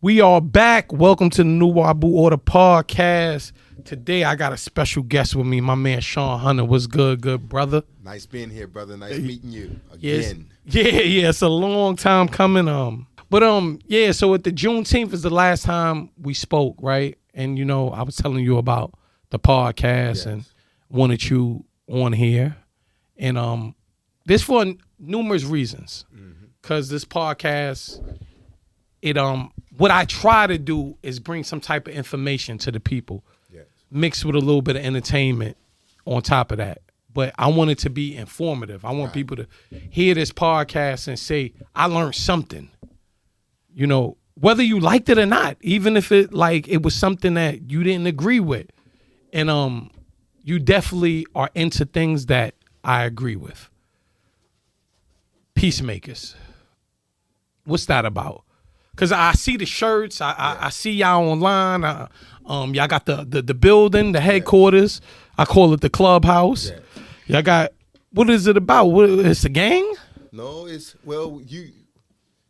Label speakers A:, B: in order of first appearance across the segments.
A: We are back. Welcome to the new Wabu Order Podcast. Today I got a special guest with me, my man Shawn Hunter. What's good, brother?
B: Nice being here, brother. Nice meeting you again.
A: Yeah. It's a long time coming. So at the Juneteenth is the last time we spoke, right? And I was telling you about the podcast and wanted you on here, and this for numerous reasons. Because this podcast, what I try to do is bring some type of information to the people, mixed with a little bit of entertainment on top of that. But I want it to be informative. I want people to hear this podcast and say, I learned something. Whether you liked it or not, even if it was something that you didn't agree with. And you definitely are into things that I agree with. Peacemakers. What's that about? Because I see the shirts. I see y'all online. Y'all got the building, the headquarters. I call it the clubhouse. Y'all got, what is it about? It's a gang?
B: No,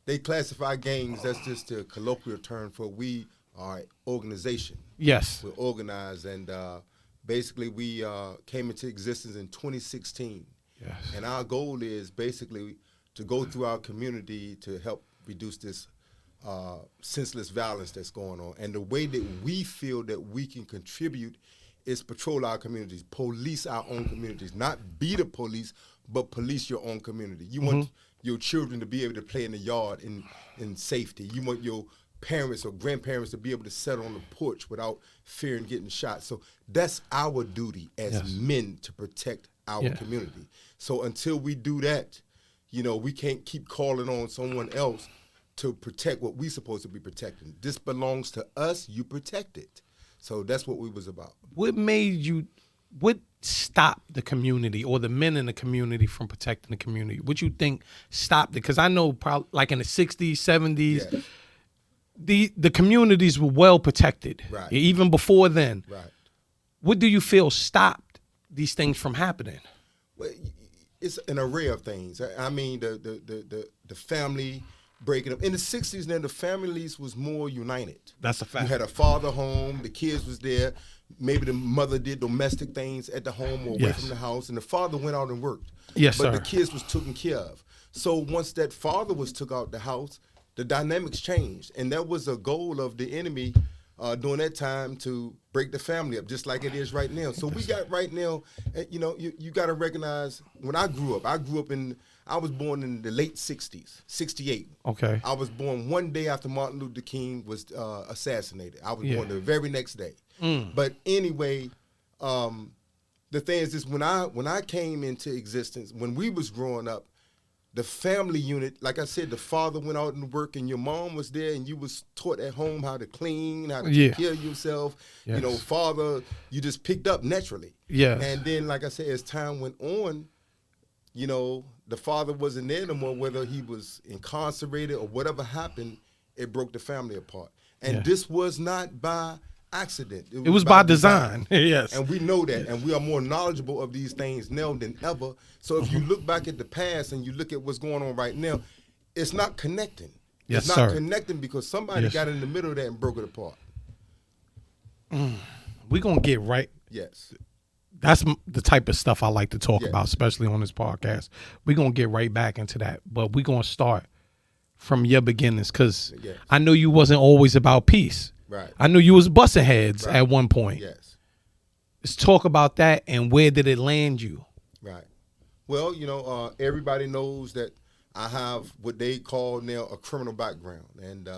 B: they classify gangs. That's just a colloquial term for we are an organization.
A: Yes.
B: We're organized, and basically we came into existence in 2016.
A: Yes.
B: And our goal is basically to go through our community to help reduce this senseless violence that's going on. And the way that we feel that we can contribute is patrol our communities, police our own communities, not be the police, but police your own community. You want your children to be able to play in the yard in safety. You want your parents or grandparents to be able to sit on the porch without fearing getting shot. So that's our duty as men, to protect our community. So until we do that, we can't keep calling on someone else to protect what we're supposed to be protecting. This belongs to us, you protect it. So that's what we was about.
A: What stopped the community or the men in the community from protecting the community? What you think stopped it? Because I know probably like in the 60s, 70s, the communities were well protected.
B: Right.
A: Even before then.
B: Right.
A: What do you feel stopped these things from happening?
B: Well, it's an array of things. I mean, the family breaking up. In the 60s, then the families was more united.
A: That's a fact.
B: You had a father home, the kids was there. Maybe the mother did domestic things at the home or away from the house, and the father went out and worked.
A: Yes,
B: but
A: sir.
B: the kids was taken care of. So once that father was took out the house, the dynamics changed, and that was a goal of the enemy during that time, to break the family up, just like it is right now. So we got right now, you got to recognize, when I grew up I was born in the late 60s, 68.
A: Okay.
B: I was born one day after Martin Luther King was assassinated. I was born the very next day. But anyway, the thing is this, when I came into existence, when we was growing up, the family unit, like I said, the father went out and work, and your mom was there, and you was taught at home how to clean, how to take care of yourself. Yes. Father, you just picked up naturally. Yeah. And then, like I said, as time went on, the father wasn't there no more, whether he was incarcerated or whatever happened, it broke the family apart. And this was not by accident.
A: It was by design. Yes.
B: And we know that, and we are more knowledgeable of these things now than ever. So if you look back at the past and you look at what's going on right now, it's not connecting.
A: Yes,
B: it's not connecting because somebody got in the middle of that and broke it apart.
A: We're going to get right.
B: Yes.
A: That's the type of stuff I like to talk about, especially on this podcast. We're going to get right back into that, but we're going to start from your beginnings, because I know you wasn't always about peace.
B: Right.
A: I knew you was busting heads at one point.
B: Yes.
A: Let's talk about that, and where did it land you?
B: Right. Well, everybody knows that I have what they call now a criminal background, and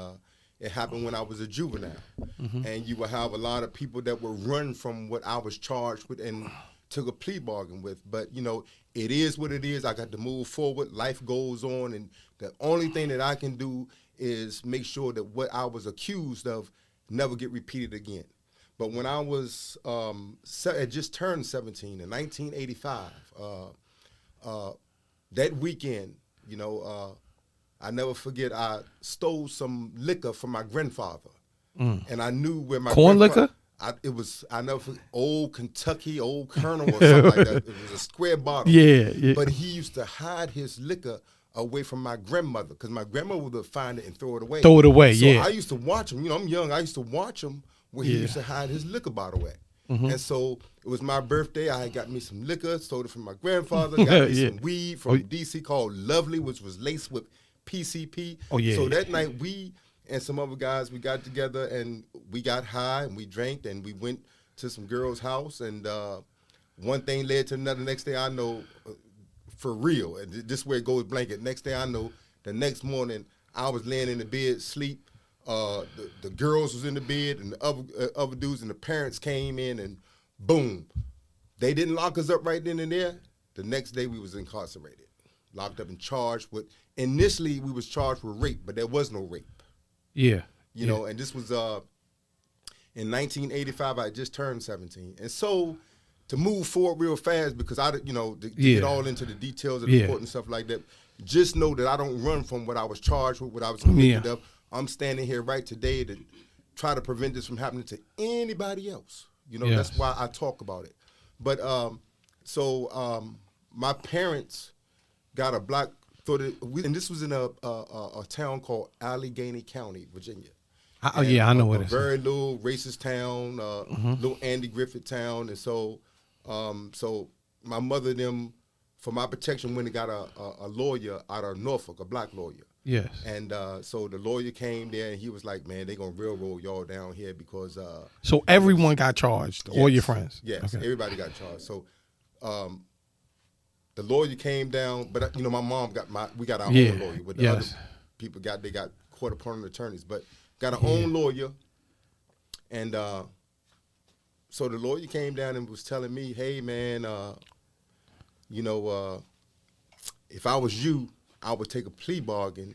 B: it happened when I was a juvenile. And you will have a lot of people that will run from what I was charged with and took a plea bargain with. But, it is what it is. I got to move forward. Life goes on, and the only thing that I can do is make sure that what I was accused of never get repeated again. But when I was had just turned 17 in 1985, that weekend, I never forget, I stole some liquor from my grandfather, and I knew where my
A: corn liquor.
B: I never forget, Old Kentucky, Old Colonel or something like that. It was a square bottle.
A: Yeah.
B: But he used to hide his liquor away from my grandmother, because my grandmother would find it and throw it away.
A: Throw it away,
B: so
A: yeah.
B: I used to watch him. You know, I'm young. I used to watch him where he used to hide his liquor bottle at. And so it was my birthday. I had got me some liquor, stole it from my grandfather, got me some weed from D.C. called Lovely, which was laced with PCP.
A: Oh, yeah.
B: So that night, we and some other guys, we got together and we got high and we drank and we went to some girl's house. And one thing led to another. Next thing I know, for real, and this is where it goes blanket. Next thing I know, the next morning, I was laying in the bed, sleep. The girls was in the bed and the other dudes and the parents came in and boom. They didn't lock us up right then and there. The next day we was incarcerated, locked up and charged with, initially we was charged with rape, but there was no rape.
A: Yeah.
B: You know, and this was in 1985, I just turned 17. And so to move forward real fast, because to get all into the details of the court and stuff like that, just know that I don't run from what I was charged with, what I was convicted of. I'm standing here right today to try to prevent this from happening to anybody else. You know, that's why I talk about it. But my parents got a black-footed, and this was in a town called Allegheny County, Virginia.
A: I know what it is.
B: A very little racist town, little Andy Griffith town. And so my mother and them, for my protection, went and got a lawyer out of Norfolk, a black lawyer.
A: Yes.
B: And so the lawyer came there, and he was like, man, they're going to railroad y'all down here because...
A: so everyone got charged, all your friends?
B: Yes, everybody got charged. So the lawyer came down, but, my mom we got our own lawyer. But the other people they got court-appointed attorneys, but got our own lawyer. And so the lawyer came down and was telling me, hey, man, if I was you, I would take a plea bargain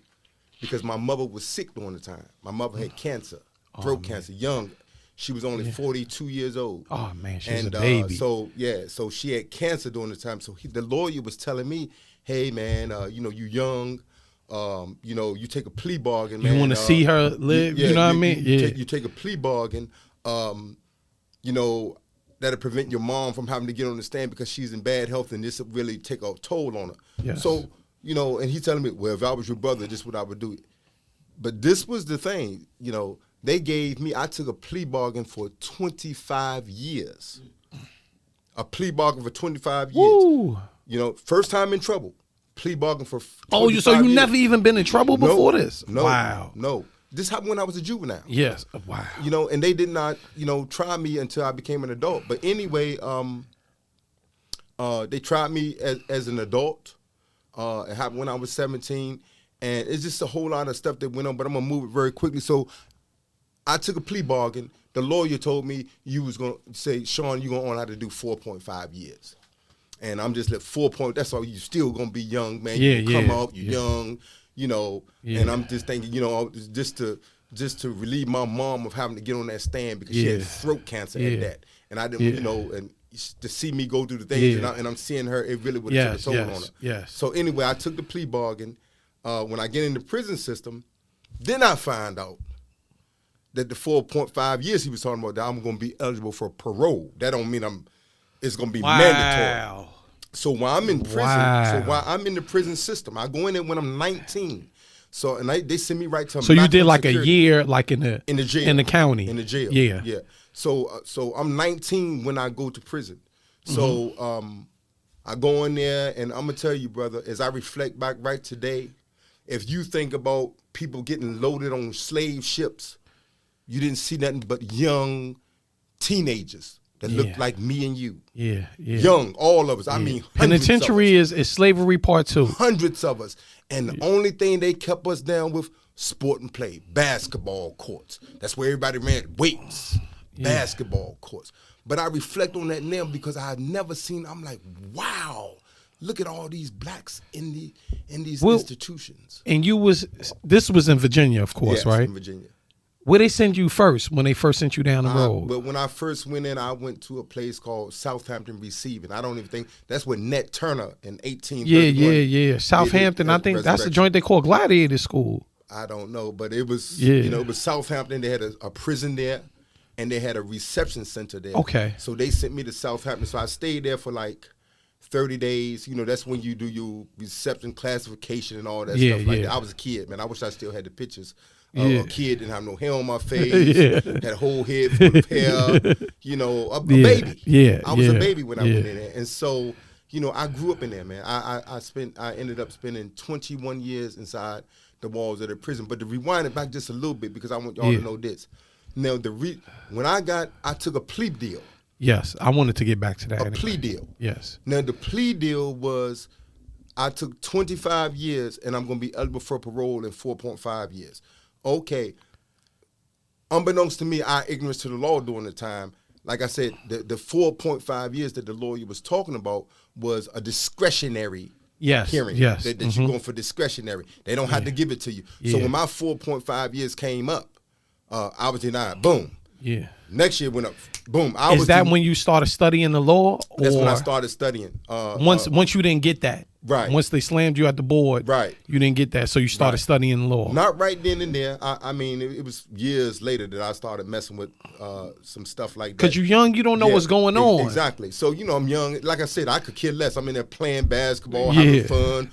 B: because my mother was sick during the time. My mother had cancer, throat cancer, young. She was only 42 years old. Oh, man, she was a baby. So she had cancer during the time. So the lawyer was telling me, hey, man, you young, you take a plea bargain, man.
A: You want to see her live, you know what I mean?
B: You take a plea bargain, that'll prevent your mom from having to get on the stand because she's in bad health and this will really take a toll on her.
A: Yes.
B: So, and he's telling me, well, if I was your brother, this is what I would do. But this was the thing, I took a plea bargain for 25 years. A plea bargain for 25 years.
A: Woo.
B: First time in trouble. Plea bargain for 25
A: so you
B: years.
A: never even been in trouble before this?
B: No.
A: Wow.
B: No. This happened when I was a juvenile.
A: Yes. Wow.
B: And they did not, try me until I became an adult. But anyway, they tried me as an adult. It happened when I was 17. And it's just a whole lot of stuff that went on, but I'm going to move it very quickly. So I took a plea bargain. The lawyer told me you was going to say, Shawn, you're going to only have to do 4.5 years. And I'm just like, 4 point, that's all, you still going to be young, man. You come out, you're young, and I'm just thinking, just to relieve my mom of having to get on that stand because she had throat cancer at that. And I didn't, and to see me go through the things and I'm seeing her, it really would have took a toll on her.
A: Yes.
B: So anyway, I took the plea bargain. When I get in the prison system, then I find out that the 4.5 years he was talking about, that I'm going to be eligible for parole. That don't mean it's going to be mandatory. So while I'm in prison, while I'm in the prison system, I go in there when I'm 19. So and they send me right to.
A: So you did like security. A year, like in the
B: jail,
A: in the county,
B: in the jail.
A: Yeah.
B: So I'm 19 when I go to prison. So I go in there, and I'm gonna tell you, brother, as I reflect back right today, if you think about people getting loaded on slave ships, you didn't see nothing but young teenagers that looked like me and you. Yeah. Young, all of us. I mean,
A: penitentiary is slavery part 2.
B: Hundreds of us. And the only thing they kept us down with, sport and play, basketball courts. That's where everybody ran, weights, basketball courts. But I reflect on that now because I had never seen, I'm like, wow, look at all these blacks in these institutions.
A: And this was in Virginia, of course, right?
B: In Virginia.
A: Where they send you first when they first sent you down the road?
B: But when I first went in, I went to a place called Southampton Receiving. I don't even think that's where Nat Turner in 1831.
A: Yeah. Southampton. I think that's the joint they call Gladiator School.
B: I don't know, but it was it was Southampton. They had a prison there, and they had a reception center there.
A: Okay.
B: So they sent me to Southampton. So I stayed there for like 30 days. You know, that's when you do your reception classification and all that
A: Yeah,
B: stuff like
A: yeah.
B: that. I was a kid, man. I wish I still had the pictures.
A: Yeah.
B: A kid didn't have no hair on my face,
A: Yeah.
B: had a whole head full of hair, you know, a
A: Yeah,
B: baby.
A: yeah,
B: I was
A: yeah,
B: a baby when I
A: yeah.
B: went in there. And so, you know, I grew up in there, man. I ended up spending 21 years inside the walls of the prison. But to rewind it back just a little bit, because I want y'all
A: Yeah.
B: to know this. Now, when I took a plea deal.
A: Yes, I wanted to get back to that.
B: A plea deal.
A: Yes.
B: Now, the plea deal was I took 25 years, and I'm going to be eligible for parole in 4.5 years. Okay. Unbeknownst to me, our ignorance to the law during the time, like I said, the 4.5 years that the lawyer was talking about was a discretionary hearing.
A: Yes.
B: That you're going for discretionary. They don't have to give it to you. So
A: Yeah.
B: when my 4.5 years came up, I was denied. Boom.
A: Yeah.
B: Next year went up. Boom.
A: Is that when you started studying the law?
B: That's when I
A: or
B: started studying.
A: Once you didn't get that.
B: Right.
A: Once they slammed you at the board.
B: Right.
A: You didn't get that, so you started
B: Right.
A: studying law.
B: Not right then and there. I mean, it was years later that I started messing with some stuff like that.
A: Because you're young, you don't know
B: Yeah,
A: what's going on.
B: Exactly. So, you know, I'm young. Like I said, I could care less. I'm in there playing basketball,
A: Yeah.
B: having fun.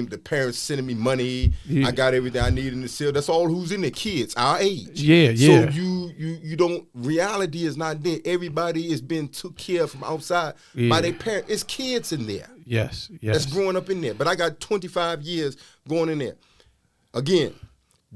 B: The parents sending me money.
A: Yeah.
B: I got everything I need in the cell. That's all who's in there, kids, our age.
A: Yeah, yeah.
B: So you don't, reality is not there. Everybody is being took care of from outside
A: Yeah.
B: by their parents. It's kids in there.
A: Yes.
B: That's growing up in there. But I got 25 years going in there. Again,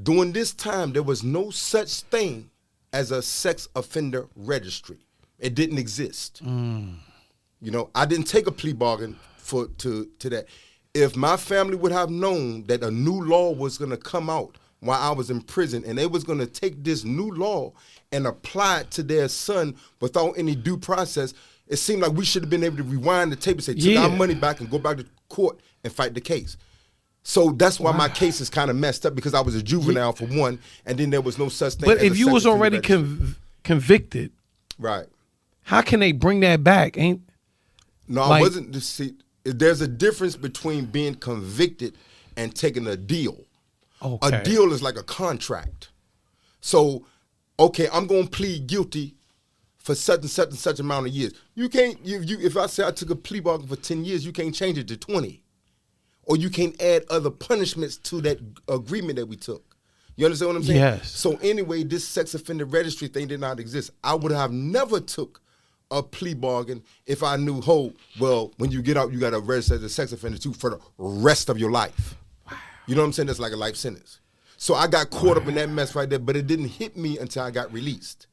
B: during this time, there was no such thing as a sex offender registry. It didn't exist. You know, I didn't take a plea bargain to that. If my family would have known that a new law was going to come out while I was in prison, and they was going to take this new law and apply it to their son without any due process, it seemed like we should have been able to rewind the tape and say, take our money back and go back to court and fight the case. So that's why my case is kind of messed up, because I was a juvenile for one, and then there was no such thing.
A: But
B: as
A: if
B: a
A: you
B: sex
A: was
B: offender
A: already
B: registry.
A: convicted,
B: Right.
A: how can they bring that back?
B: No,
A: like-
B: I wasn't. See, there's a difference between being convicted and taking a deal.
A: Okay.
B: A deal is like a contract. So, okay, I'm going to plead guilty for such and such and such amount of years. You can't, if I say I took a plea bargain for 10 years, you can't change it to 20. Or you can't add other punishments to that agreement that we took. You understand what I'm saying?
A: Yes.
B: So anyway, this sex offender registry thing did not exist. I would have never took a plea bargain if I knew, well, when you get out, you got to register as a sex offender too for the rest of your life. Wow. You know what I'm saying? That's like a life sentence. So I got caught up in that mess right there, but it didn't hit me until I got released.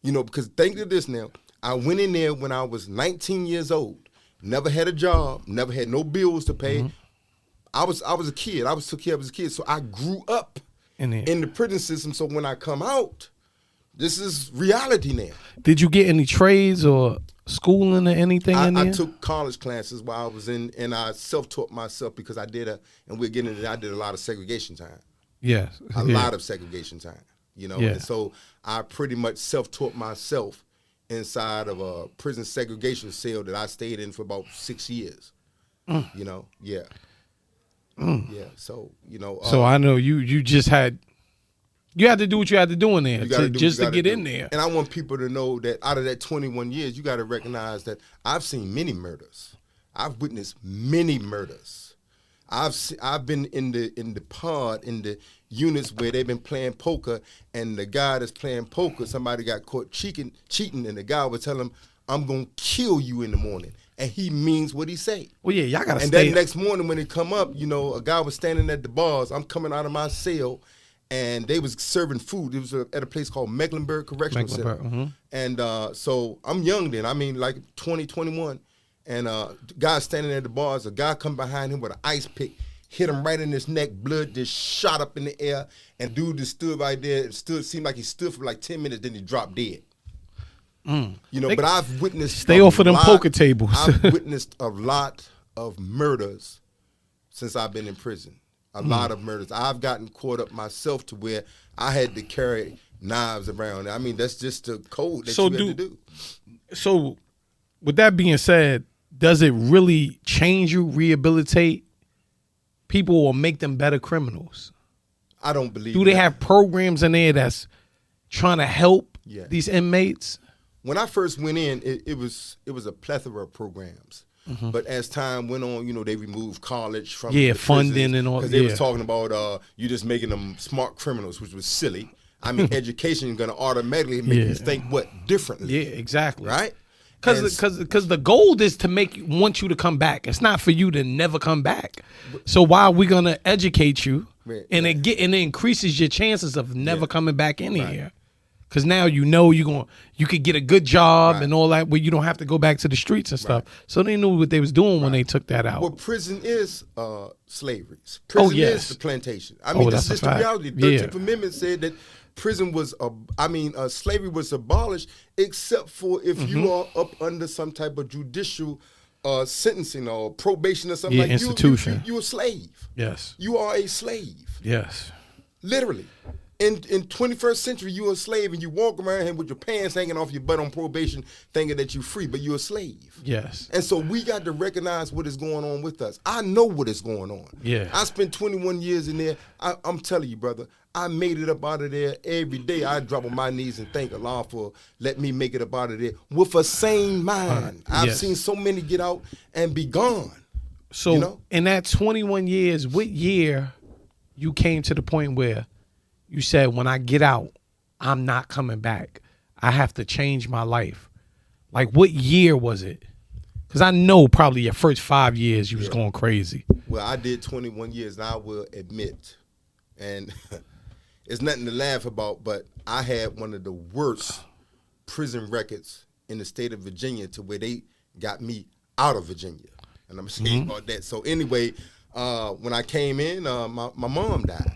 B: You know, because think of this now. I went in there when I was 19 years old, never had a job, never had no bills to pay.
A: Mm-hmm.
B: I was a kid. I was took care of as a kid. So I grew up
A: In there.
B: in the prison system. So when I come out, this is reality now.
A: Did you get any trades or schooling or anything in there?
B: I took college classes while I was in, and I self-taught myself because I did I did a lot of segregation time.
A: Yes.
B: A lot of segregation time, you know.
A: Yeah.
B: And so I pretty much self-taught myself inside of a prison segregation cell that I stayed in for about 6 years. You know, yeah. Yeah, so, you know.
A: So I know you just had to do what you had to do in there
B: You gotta do what
A: just
B: you
A: to
B: gotta
A: get
B: do.
A: in there.
B: And I want people to know that out of that 21 years, you got to recognize that I've seen many murders. I've witnessed many murders. I've been in the pod, in the units where they've been playing poker, and the guy that's playing poker, somebody got caught cheating, and the guy would tell him, "I'm gonna kill you in the morning," and he means what he say.
A: Well, yeah, y'all gotta
B: And
A: stay.
B: that next morning when it come up, you know, a guy was standing at the bars. I'm coming out of my cell, and they was serving food. It was at a place called Mecklenburg Correctional Center. And so I'm young then. I mean, like 20, 21. And the guy standing at the bars, a guy come behind him with an ice pick, hit him right in his neck, blood just shot up in the air. And dude just stood right there. It seemed like he stood for like 10 minutes, then he dropped dead. You know, but I've witnessed
A: Stay off of them poker tables.
B: I've witnessed a lot of murders since I've been in prison. A lot of murders. I've gotten caught up myself to where I had to carry knives around. I mean, that's just the code that you had to do.
A: So, with that being said, does it really change you, rehabilitate people, or make them better criminals?
B: I don't believe.
A: Do they have programs in there that's trying to help these inmates?
B: When I first went in, it was a plethora of programs. But as time went on, you know, they removed college from
A: funding and all.
B: Because they was talking about you just making them smart criminals, which was silly. I mean, education is going to automatically make you think differently.
A: Yeah, exactly.
B: Right?
A: Because the goal is to want you to come back. It's not for you to never come back. So why are we gonna educate you, and it increases your chances of never coming back in here? Because now you could get a good job and all that, where you don't have to go back to the streets and stuff. So they knew what they was doing when they took that out.
B: Well, prison is slavery. Prison is the plantation. I mean, this is the reality. The 13th Amendment said that prison was, slavery was abolished, except for if you are up under some type of judicial sentencing or probation or something like
A: institution.
B: You're a slave.
A: Yes.
B: You are a slave.
A: Yes.
B: Literally. In 21st century, you're a slave and you walk around here with your pants hanging off your butt on probation thinking that you're free, but you're a slave.
A: Yes.
B: And so we got to recognize what is going on with us. I know what is going on.
A: Yeah.
B: I spent 21 years in there. I'm telling you, brother, I made it up out of there every day. I drop on my knees and thank Allah for letting me make it up out of there with a sane mind. I've seen so many get out and be gone.
A: So in that 21 years, what year you came to the point where you said, when I get out, I'm not coming back. I have to change my life. Like, what year was it? Because I know probably your first 5 years you was going crazy.
B: Well, I did 21 years, and I will admit, and it's nothing to laugh about, but I had one of the worst prison records in the state of Virginia to where they got me out of Virginia. And I'm going to say about that. So anyway, when I came in, my mom died.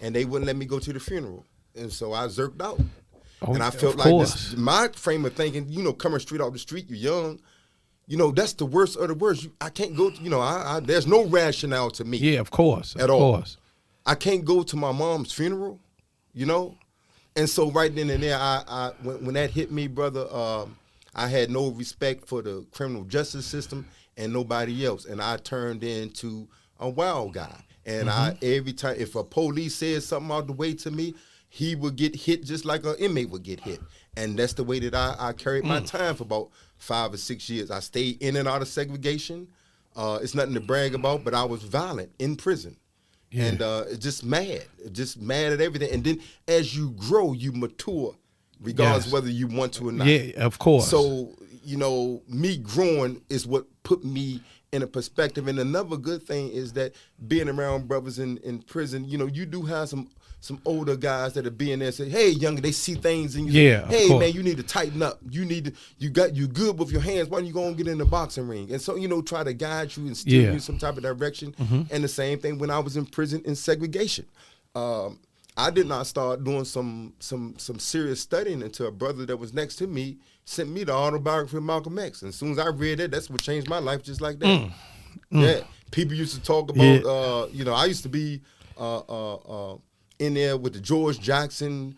B: And they wouldn't let me go to the funeral. And so I zerked out. And I felt like this, my frame of thinking, coming straight off the street, you're young, that's the worst of the worst. I can't go to, there's no rationale to me.
A: Yeah, of course.
B: At all. I can't go to my mom's funeral, And so right then and there, when that hit me, brother, I had no respect for the criminal justice system and nobody else. And I turned into a wild guy. And every time, if a police said something out the way to me, he would get hit just like an inmate would get hit. And that's the way that I carried my time for about 5 or 6 years. I stayed in and out of segregation. It's nothing to brag about, but I was violent in prison. Yeah. And just mad at everything. And then as you grow, you mature, regardless whether you want to or not.
A: Yeah, of course.
B: So, me growing is what put me in a perspective. And another good thing is that being around brothers in prison, you do have some older guys that are being there and say, hey, younger, they see things and you say, hey, man, you need to tighten up. You good with your hands. Why don't you go and get in the boxing ring? And so, try to guide you and steer you some type of direction. And the same thing when I was in prison in segregation. I did not start doing some serious studying until a brother that was next to me sent me the autobiography of Malcolm X. And as soon as I read it, that's what changed my life just like that. Yeah. People used to talk about, I used to be in there with the George Jackson,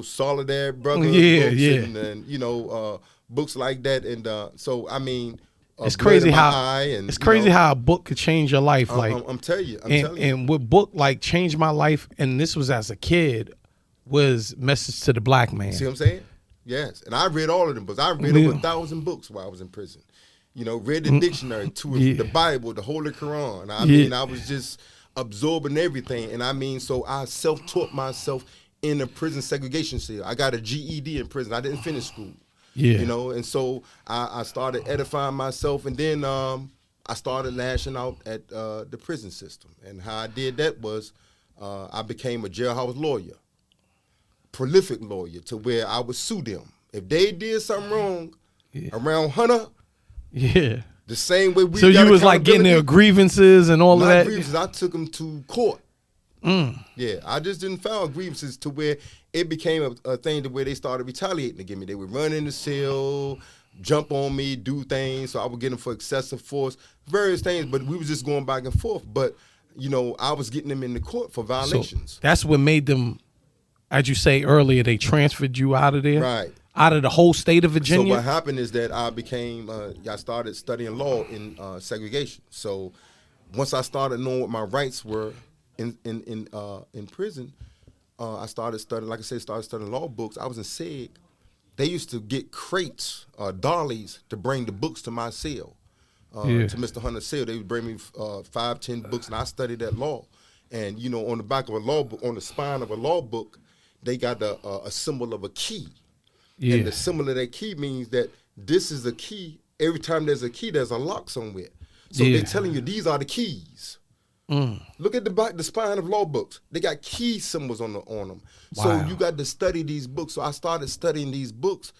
B: Solidarity Brothers books and books like that. And so, I mean,
A: it's crazy how a book could change your life.
B: I'm telling you.
A: And what book changed my life, and this was as a kid, was Message to the Black Man.
B: See what I'm saying? Yes. And I read all of them books. I read over 1,000 books while I was in prison. Read the dictionary, the Bible, the Holy Quran. I mean, I was just absorbing everything. And so I self-taught myself in a prison segregation cell. I got a GED in prison. I didn't finish school. Yeah. And so I started edifying myself, and then I started lashing out at the prison system. And how I did that was I became a jailhouse lawyer, prolific lawyer, to where I would sue them. If they did something wrong around Hunter, the same way we
A: So you was getting their grievances and all of that?
B: Grievances, I took them to court. Yeah, I just didn't file grievances to where it became a thing to where they started retaliating against me. They would run in the cell, jump on me, do things. So I would get them for excessive force, various things. But we was just going back and forth. But, I was getting them in the court for violations.
A: So that's what made them, as you say earlier, they transferred you out of there?
B: Right.
A: Out of the whole state of Virginia?
B: So what happened is that I started studying law in segregation. So once I started knowing what my rights were in prison, I started studying law books. I was in SEG. They used to get crates, dollies, to bring the books to my cell. to Mr. Hunter's sale. They would bring me 5, 10 books, and I studied that law. And you know, on the back of a law book, on the spine of a law book, they got a symbol of a key.
A: Yeah.
B: And the symbol of that key means that this is a key. Every time there's a key, there's a lock somewhere. So they're telling you these are the keys. Look at the spine of law books. They got key symbols on them.
A: Wow.
B: So you got to study these books. So I started studying these books,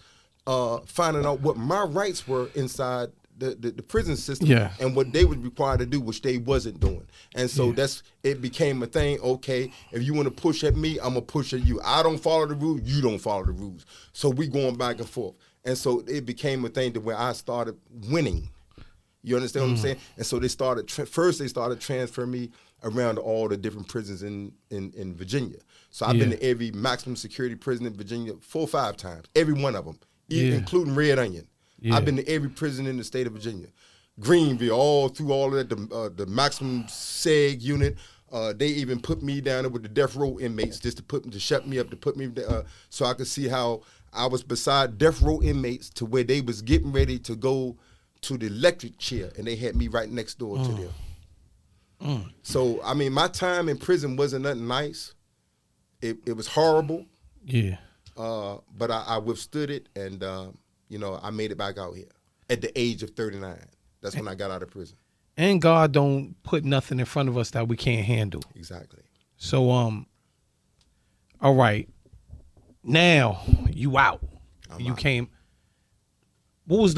B: finding out what my rights were inside the prison system, and what they would require to do, which they wasn't doing. And so it became a thing. Okay, if you want to push at me, I'm gonna push at you. I don't follow the rules, you don't follow the rules. So we going back and forth. And so it became a thing to where I started winning. You understand what I'm saying? And so they started transferring me around to all the different prisons in Virginia. So I've been to every maximum security prison in Virginia 4 or 5 times, every one of them, including Red Onion. I've been to every prison in the state of Virginia. Greenville, all through all of that, the maximum seg unit. They even put me down there with the death row inmates just to shut me up, to put me so I could see how I was beside death row inmates to where they was getting ready to go to the electric chair, and they had me right next door to them. So, I mean, my time in prison wasn't nothing nice. It was horrible.
A: Yeah.
B: But I withstood it, and you know, I made it back out here at the age of 39. That's when I got out of prison.
A: And God don't put nothing in front of us that we can't handle.
B: Exactly.
A: So, all right. Now you out. You came. What was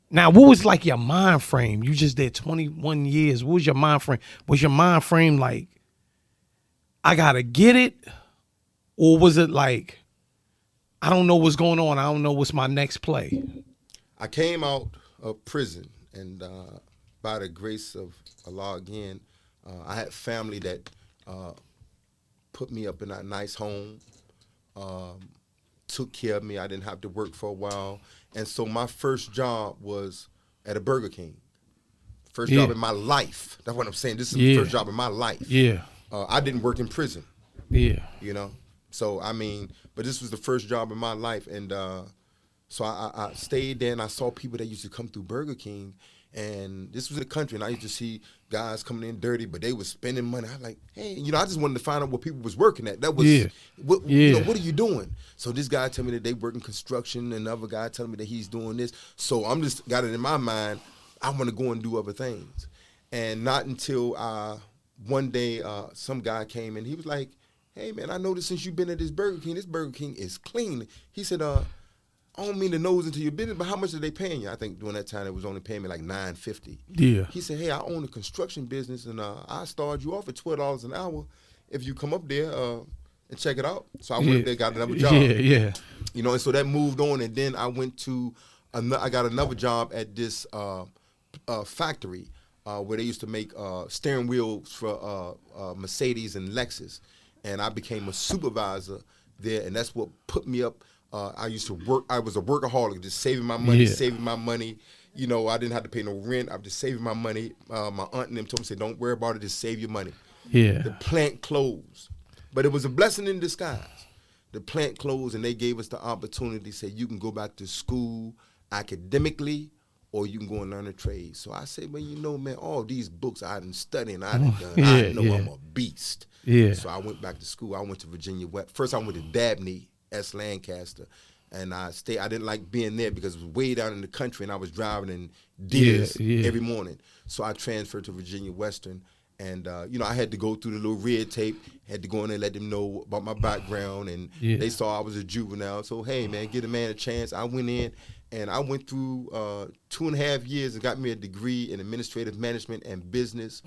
A: now, what was like your mind frame? You just did 21 years. What was your mind frame? Was your mind frame like, I gotta get it? Or was it like, I don't know what's going on, I don't know what's my next play?
B: I came out of prison, and by the grace of Allah again, I had family that put me up in a nice home, took care of me. I didn't have to work for a while. And so my first job was at a Burger King. First job in my life. That's what I'm saying. This is the first job in my life.
A: Yeah.
B: I didn't work in prison.
A: Yeah.
B: You know? So, I mean, but this was the first job in my life. And so I stayed there, and I saw people that used to come through Burger King. And this was in the country, and I used to see guys coming in dirty, but they was spending money. I was like, hey, you know, I just wanted to find out what people was working at. That was, you know, what are you doing? So this guy told me that they work in construction, and another guy telling me that he's doing this. So I'm just got it in my mind, I want to go and do other things. And not until one day some guy came in, he was like, hey, man, I noticed since you've been at this Burger King is clean. He said, I don't mean to nose into your business, but how much are they paying you? I think during that time, it was only paying me like $9.50.
A: Yeah.
B: He said, hey, I own a construction business, and I start you off at $12 an hour if you come up there and check it out. So I went up there, got another job.
A: Yeah.
B: You know, and so that moved on, and then I went to, I got another job at this factory where they used to make steering wheels for Mercedes and Lexus. And I became a supervisor there, and that's what put me up. I used to work. I was a workaholic, just saving my money, You know, I didn't have to pay no rent. I was just saving my money. My aunt and them told me, say, don't worry about it, just save your money.
A: Yeah.
B: The plant closed. But it was a blessing in disguise. The plant closed, and they gave us the opportunity to say, you can go back to school academically, or you can go and learn a trade. So I said, well, you know, man, all these books I done studied and I done done, I know I'm a beast.
A: Yeah.
B: So I went back to school. I went to Virginia West. First I went to Dabney, S. Lancaster, and I didn't like being there because it was way down in the country, and I was driving in Deers every morning. So I transferred to Virginia Western, and you know, I had to go through the little red tape, had to go in and let them know about my background, and they saw I was a juvenile. So hey, man, give a man a chance. I went in, and I went through 2.5 years and got me a degree in administrative management and business,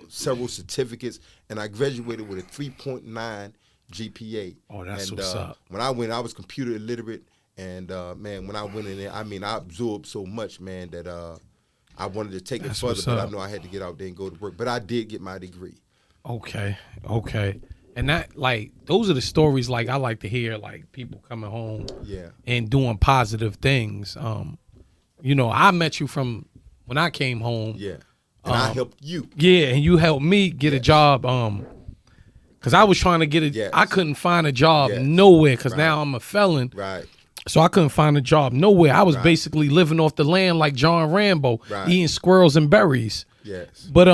B: several certificates, and I graduated with a 3.9 GPA.
A: Oh, that's what's up.
B: When I went, I was computer illiterate, and man, when I went in there, I mean, I absorbed so much, man, that I wanted to take it further, but I know I had to get out there and go to work. But I did get my degree. Okay.
A: And that, like, those are the stories, like, I like to hear, like, people coming home and doing positive things. You know, I met you from when I came home.
B: Yeah. And I helped you.
A: Yeah, and you helped me get a job. Because I was trying to get I couldn't find a job nowhere because now I'm a felon.
B: Right.
A: So I couldn't find a job nowhere. I was
B: Right.
A: basically living off the land like John Rambo,
B: Right.
A: eating squirrels and berries.
B: Yes.
A: But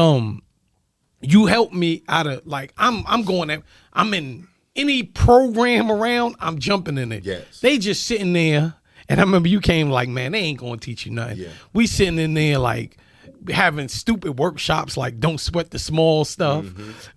A: you helped me out of like I'm in any program around, I'm jumping in it.
B: Yes.
A: They just sitting there, and I remember you came like, man, they ain't gonna teach you nothing.
B: Yeah.
A: We sitting in there like having stupid workshops like don't sweat the small stuff.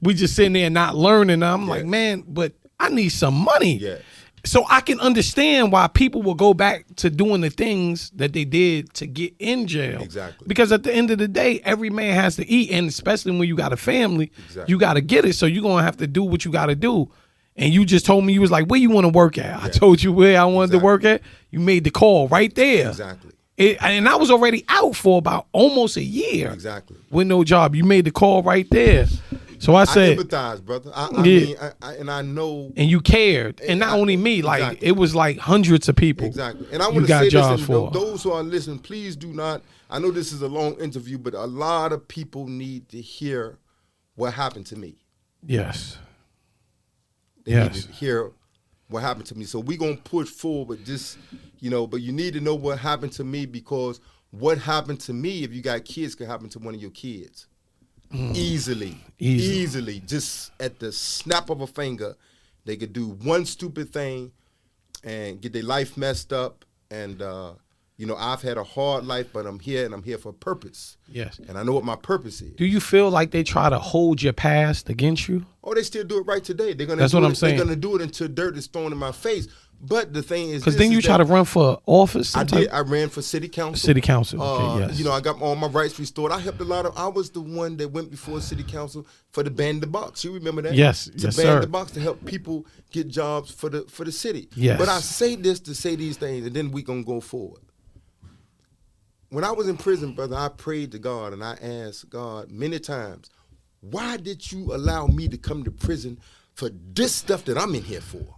A: We just sitting there not learning. I'm like, man, but I need some money.
B: Yes.
A: So I can understand why people will go back to doing the things that they did to get in jail.
B: Exactly.
A: Because at the end of the day, every man has to eat, and especially when you got a family,
B: Exactly.
A: you got to get it. So you're going to have to do what you got to do. And you just told me, you was like, where you want to work at? I told you where I wanted to work at. You made the call right there.
B: Exactly.
A: And I was already out for about almost a year.
B: Exactly.
A: With no job. You made the call right there. So I
B: I
A: said,
B: empathize, brother. I
A: Yeah.
B: mean, and I know
A: and you cared. And not only me, like
B: Exactly.
A: it was like hundreds of people.
B: exactly. And I
A: You
B: want to
A: got
B: say this,
A: jobs
B: and
A: for.
B: those who are listening, please do not. I know this is a long interview, but a lot of people need to hear what happened to me.
A: Yes.
B: They
A: Yes.
B: need to hear what happened to me. So we're going to push forward this, but you need to know what happened to me, because what happened to me, if you got kids, could happen to one of your kids. Easily. Just at the snap of a finger, they could do one stupid thing and get their life messed up. And, I've had a hard life, but I'm here, and I'm here for a purpose.
A: Yes.
B: And I know what my purpose is.
A: Do you feel like they try to hold your past against you?
B: Oh, they still do it right today. They're gonna.
A: That's
B: do
A: what
B: it,
A: I'm saying.
B: They're gonna do it until dirt is thrown in my face. But the thing is,
A: Because then you try to run for office.
B: I
A: sometime?
B: did. I ran for city council.
A: City council. Okay, yes.
B: I got all my rights restored. I helped a lot of. I was the one that went before city council for the ban the box. You remember that?
A: Yes,
B: to
A: yes,
B: ban
A: sir.
B: the box to help people get jobs for the city.
A: Yes.
B: But I say this to say these things, and then we gonna go forward. When I was in prison, brother, I prayed to God, and I asked God many times, why did you allow me to come to prison for this stuff that I'm in here for?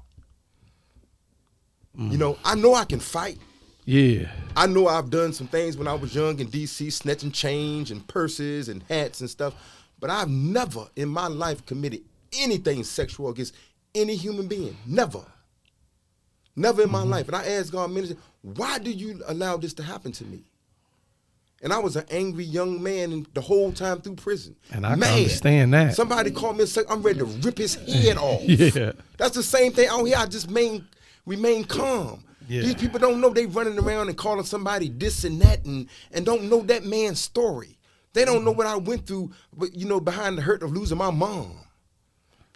B: I know I can fight.
A: Yeah.
B: I know I've done some things when I was young in D.C., snatching change and purses and hats and stuff, but I've never in my life committed anything sexual against any human being. Never. Never in my life. And I asked God many times, why do you allow this to happen to me? And I was an angry young man the whole time through prison.
A: And I can understand that.
B: Somebody called me and said, I'm ready to rip his head off.
A: Yeah.
B: That's the same thing out here. I just remain calm.
A: Yeah.
B: These people don't know they running around and calling somebody this and that and don't know that man's story. They don't know what I went through, but behind the hurt of losing my mom.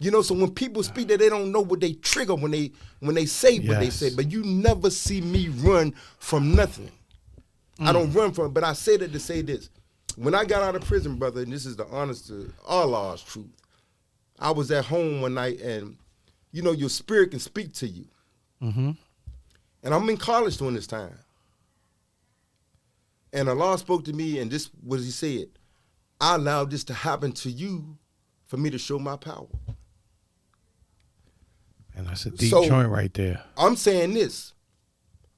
B: So when people speak that, they don't know what they trigger when they say what they say. But you never see me run from nothing. I don't run from it, but I say that to say this. When I got out of prison, brother, and this is the honest to Allah's truth, I was at home one night, and your spirit can speak to you.
A: Mm-hmm.
B: And I'm in college during this time. And Allah spoke to me, and this was He said, I allowed this to happen to you for me to show my power.
A: And that's a deep joint right there.
B: I'm saying this.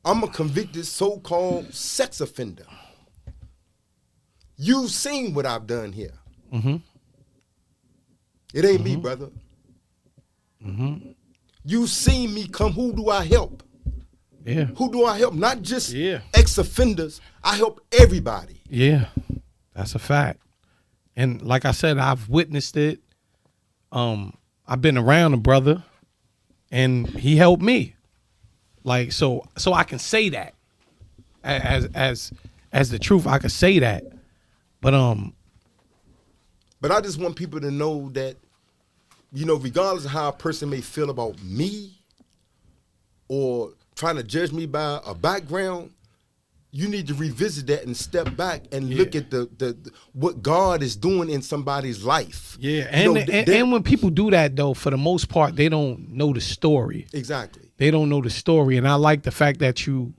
B: I'm a convicted so-called sex offender. You've seen what I've done here.
A: Mm-hmm.
B: It ain't me, brother.
A: Mm-hmm.
B: You've seen me come. Who do I help?
A: Yeah.
B: Who do I help? Not just
A: Yeah.
B: ex-offenders. I help everybody.
A: Yeah. That's a fact. And like I said, I've witnessed it. I've been around a brother, and he helped me. Like so I can say that as the truth. I can say that, but
B: I just want people to know that, regardless of how a person may feel about me, or trying to judge me by a background, you need to revisit that and step back and look at the what God is doing in somebody's life.
A: Yeah, and when people do that though, for the most part, they don't know the story.
B: Exactly.
A: They don't know the story, and I like the fact that you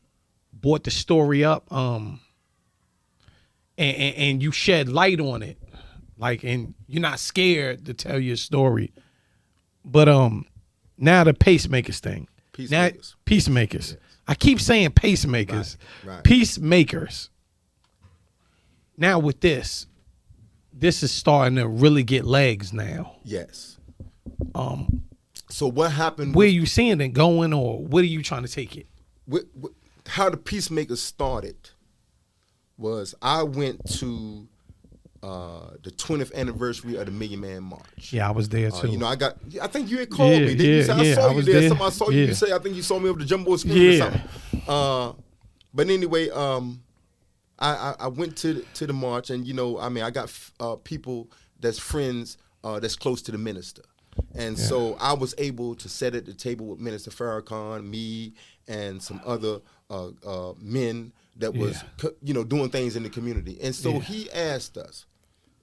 A: brought the story up, and you shed light on it, like, and you're not scared to tell your story. But now the pacemakers thing. Now, peacemakers. Yes. I keep saying pacemakers.
B: Right.
A: Peacemakers. Now with this is starting to really get legs now.
B: Yes. So what happened?
A: Where you seeing it going, or where are you trying to take it?
B: how the Peacemakers started was I went to the 20th anniversary of the Million Man March.
A: Yeah, I was there too.
B: You know, I think you had called me. Didn't you say, I saw you there. Somebody saw you. You say, I think you saw me over the jumbo screen or something. But anyway, I went to the march, and, you know, I mean, I got people that's friends that's close to the minister. And so I was able to sit at the table with Minister Farrakhan, me, and some other men that was, you know, doing things in the community. And so he asked us,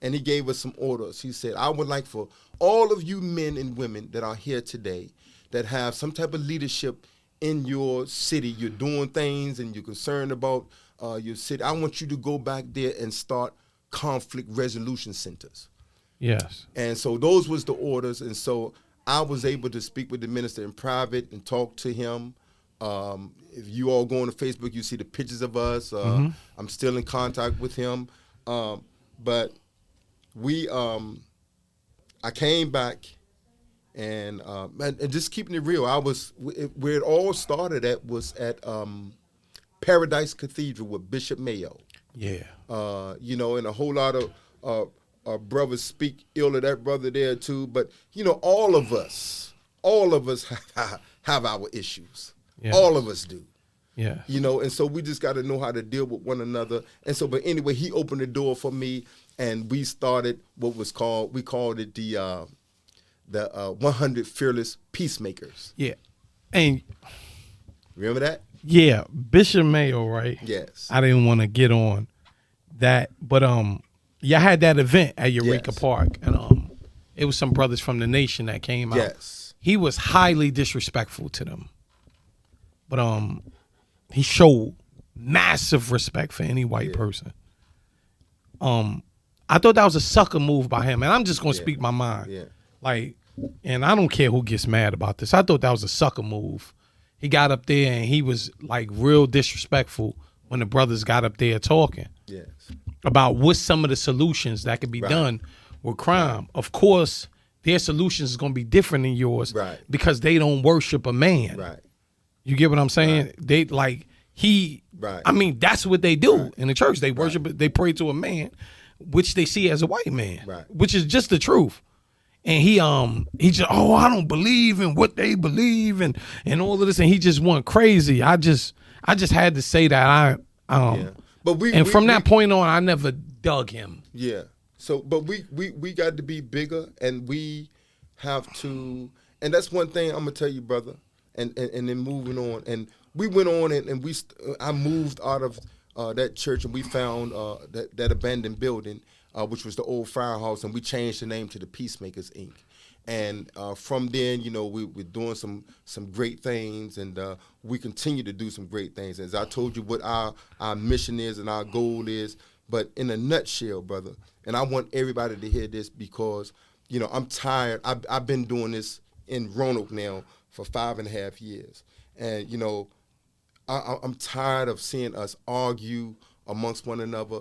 B: and he gave us some orders. He said, I would like for all of you men and women that are here today that have some type of leadership in your city, you're doing things and you're concerned about your city, I want you to go back there and start conflict resolution centers.
A: Yes.
B: And so those was the orders. And so I was able to speak with the minister in private and talk to him. If you all go on to Facebook, you see the pictures of us. I'm still in contact with him. But I came back, and just keeping it real, where it all started at was at Paradise Cathedral with Bishop Mayo. Yeah. You know, and a whole lot of brothers speak ill of that brother there too. But, you know, all of us have our issues. Yes. All of us do. Yeah. You know, and so we just got to know how to deal with one another. And so, but anyway, he opened the door for me, and we started we called it the 100 Fearless Peacemakers. Yeah. And remember that?
A: Yeah, Bishop Mayo, right?
B: Yes.
A: I didn't want to get on that, but y'all had that event at Eureka Park, and it was some brothers from the nation that came out.
B: Yes.
A: He was highly disrespectful to them. But he showed massive respect for any white person. I thought that was a sucker move by him, and I'm just gonna speak my mind. Yeah. Like, and I don't care who gets mad about this. I thought that was a sucker move. He got up there and he was like real disrespectful when the brothers got up there talking about what's some of the solutions that could be done with crime. Of course, their solutions is gonna be different than yours because they don't worship a man. Right. You get what I'm saying? Right. They like I mean, that's what they do in the church. They worship, they pray to a man, which they see as a white man, which is just the truth. And he just, I don't believe in what they believe and all of this, and he just went crazy. I just had to say that But from that point on, I never dug him.
B: Yeah. So, but we got to be bigger, and we have to, and that's one thing I'm gonna tell you, brother. And then moving on, and we went on, and I moved out of that church, and we found that abandoned building, which was the old firehouse, and we changed the name to the Peacemakers, Inc. And from then, you know, we're doing some great things, and we continue to do some great things. As I told you, what our mission is and our goal is. But in a nutshell, brother, and I want everybody to hear this because, you know, I'm tired. I've been doing this in Roanoke now for 5.5 years. And, you know, I'm tired of seeing us argue amongst one another.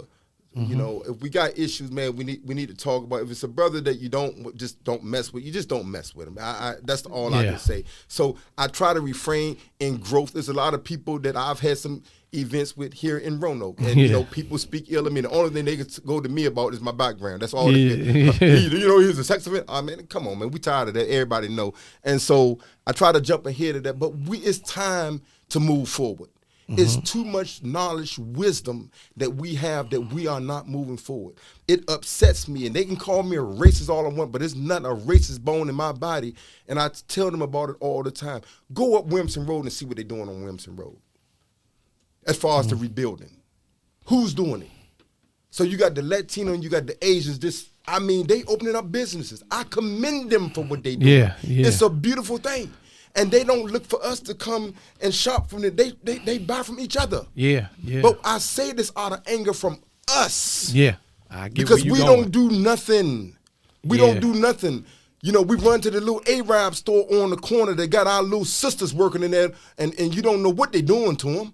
B: You know, if we got issues, man, we need to talk about it. If it's a brother that you don't mess with, you just don't mess with him. That's all I can say. So I try to refrain in growth. There's a lot of people that I've had some events with here in Roanoke. And, you know, people speak ill of me. The only thing they can go to me about is my background. That's all they get. You know, he's a sex offender. I mean, come on, man. We tired of that. Everybody know. And so I try to jump ahead of that. But it's time to move forward. It's too much knowledge, wisdom that we have that we are not moving forward. It upsets me, and they can call me a racist all I want, but there's not a racist bone in my body, and I tell them about it all the time. Go up Williamson Road and see what they're doing on Williamson Road as far as the rebuilding. Who's doing it? So you got the Latino and you got the Asians. They opening up businesses. I commend them for what they do. Yeah. It's a beautiful thing. And they don't look for us to come and shop from them. They buy from each other. Yeah. But I say this out of anger from us. Yeah. I get because we don't do nothing. We don't do nothing. You know, we run to the little Arab store on the corner. They got our little sisters working in there, and you don't know what they're doing to them.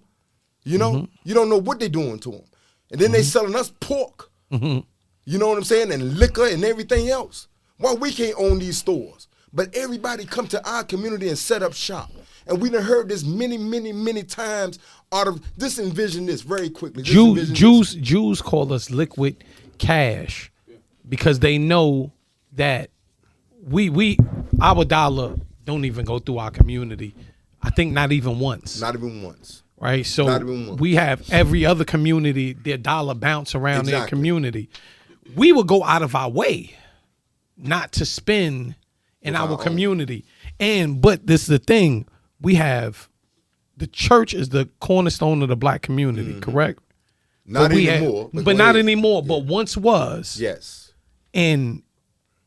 B: You know? You don't know what they're doing to them. And then they selling us pork. You know what I'm saying? And liquor and everything else. Why we can't own these stores? But everybody come to our community and set up shop. And we done heard this many, many, many times. Just envision this very quickly.
A: Jews call us liquid cash because they know that our dollar don't even go through our community. I think not even once.
B: Not even once.
A: Right? So we have every other community, their dollar bounce around their community. We will go out of our way not to spend in our community. But this is the thing. We have the church is the cornerstone of the black community, correct?
B: Not anymore.
A: But not anymore, but once was.
B: Yes.
A: And